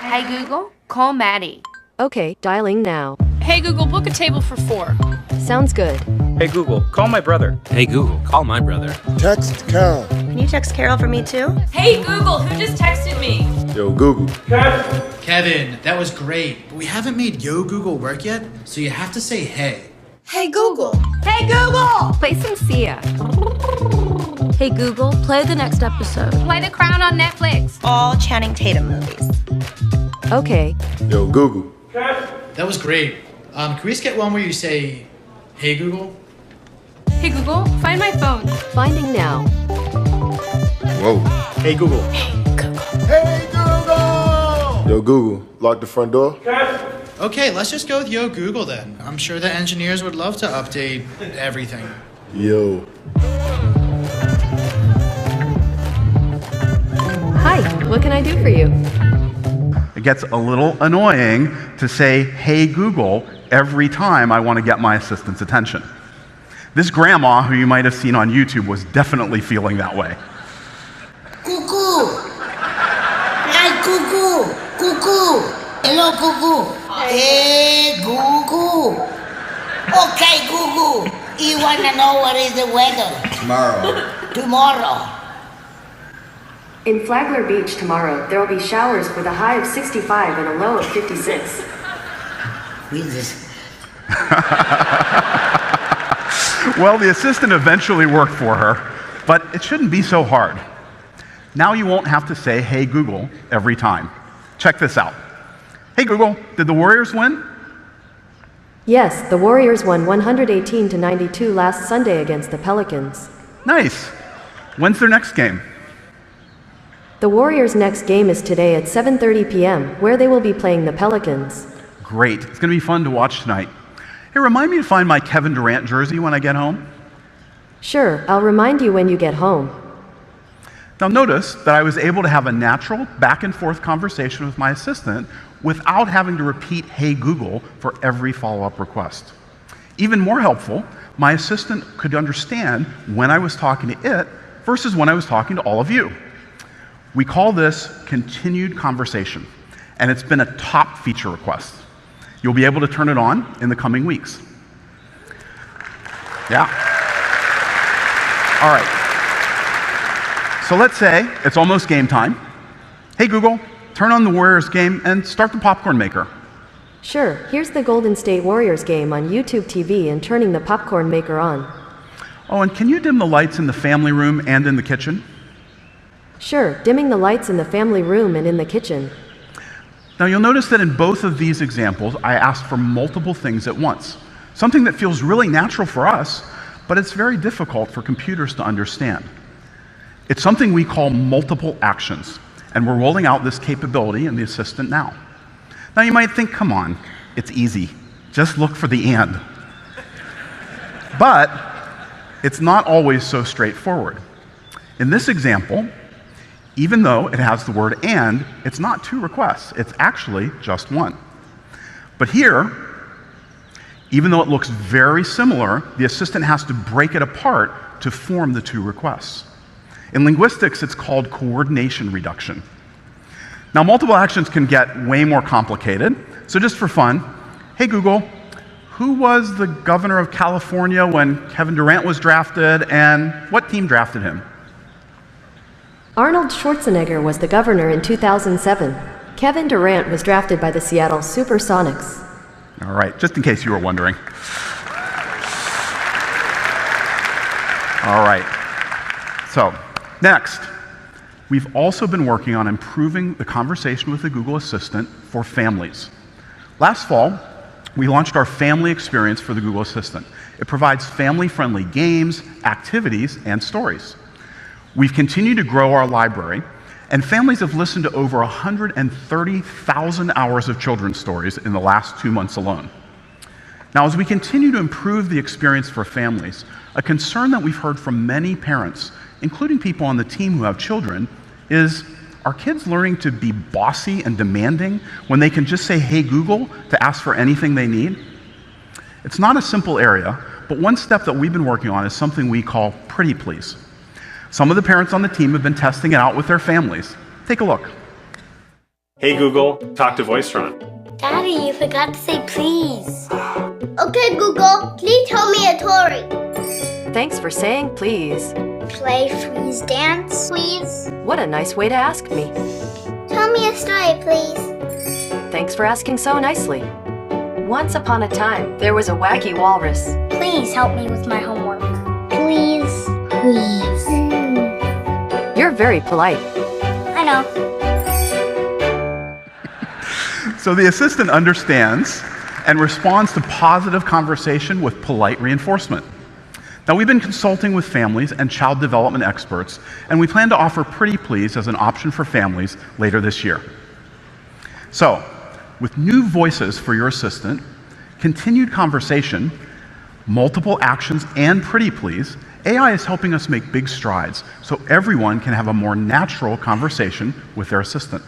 Hey Google, call Maddie. Okay, dialing now. Hey Google, book a table for 4. Sounds good. Hey Google, call my brother. Hey Google, call my brother. Text Carol. Can you text Carol for me too? Hey Google, who just texted me? Yo, Google. Kevin, that was great, but we haven't made Yo Google work yet, so you have to say hey. Hey Google. Hey Google, play some Sia. Hey Google, play the next episode. Play The Crown on Netflix. All Channing Tatum movies. Okay. Yo, Google. That was great. Can we just get one where you say, hey Google? Hey Google, find my phone. Finding now. Whoa. Hey Google. Hey, Google! Yo, Google, lock the front door. Okay, let's just go with Yo Google then. I'm sure the engineers would love to update everything. Yo. Hi, what can I do for you? It gets a little annoying to say, hey Google, every time I want to get my assistant's attention. This grandma, who you might have seen on YouTube, was definitely feeling that way. Cuckoo! Hi, Cuckoo! Cuckoo! Hello, Cuckoo! Hey, Cuckoo! Okay, Cuckoo! You wanna know what is the weather? Tomorrow. In Flagler Beach tomorrow, there will be showers with a high of 65 and a low of 56. Jesus. Well, the assistant eventually worked for her, but it shouldn't be so hard. Now you won't have to say, hey Google, every time. Check this out. Hey Google, did the Warriors win? Yes, the Warriors won 118-92 last Sunday against the Pelicans. Nice. When's their next game? The Warriors' next game is today at 7:30 p.m., where they will be playing the Pelicans. Great. It's going to be fun to watch tonight. Hey, remind me to find my Kevin Durant jersey when I get home. Sure, I'll remind you when you get home. Now notice that I was able to have a natural back and forth conversation with my assistant without having to repeat hey Google for every follow-up request. Even more helpful, my assistant could understand when I was talking to it versus when I was talking to all of you. We call this continued conversation, and it's been a top feature request. You'll be able to turn it on in the coming weeks. Yeah. All right. So let's say it's almost game time. Hey Google, turn on the Warriors game and start the popcorn maker. Sure, here's the Golden State Warriors game on YouTube TV and turning the popcorn maker on. Oh, and can you dim the lights in the family room and in the kitchen? Sure, dimming the lights in the family room and in the kitchen. Now you'll notice that in both of these examples, I asked for multiple things at once. Something that feels really natural for us, but it's very difficult for computers to understand. It's something we call multiple actions, and we're rolling out this capability in the Assistant now. Now you might think, come on, it's easy. Just look for the and. But it's not always so straightforward. In this example, even though it has the word and, it's not 2 requests, it's actually just 1. But here, even though it looks very similar, the assistant has to break it apart to form the 2 requests. In linguistics, it's called coordination reduction. Now, multiple actions can get way more complicated, so just for fun, hey Google, who was the governor of California when Kevin Durant was drafted, and what team drafted him? Arnold Schwarzenegger was the governor in 2007. Kevin Durant was drafted by the Seattle Supersonics. All right, just in case you were wondering. All right, so next, we've also been working on improving the conversation with the Google Assistant for families. Last fall, we launched our family experience for the Google Assistant. It provides family-friendly games, activities, and stories. We've continued to grow our library, and families have listened to over 130,000 hours of children's stories in the last 2 months alone. Now, as we continue to improve the experience for families, a concern that we've heard from many parents, including people on the team who have children, is, are kids learning to be bossy and demanding when they can just say, hey Google, to ask for anything they need? It's not a simple area, but one step that we've been working on is something we call Pretty Please. Some of the parents on the team have been testing it out with their families. Take a look. Hey Google, talk to Voicetron. Daddy, you forgot to say please. Okay, Google, please tell me a story. Thanks for saying please. Play freeze dance, please. What a nice way to ask me. Tell me a story, please. Thanks for asking so nicely. Once upon a time, there was a wacky walrus. Please help me with my homework. Please. Please. You're very polite. I know. So the assistant understands and responds to positive conversation with polite reinforcement. Now, we've been consulting with families and child development experts, and we plan to offer Pretty Please as an option for families later this year. So, with new voices for your assistant, continued conversation, multiple actions, and Pretty Please, AI is helping us make big strides so everyone can have a more natural conversation with their assistant.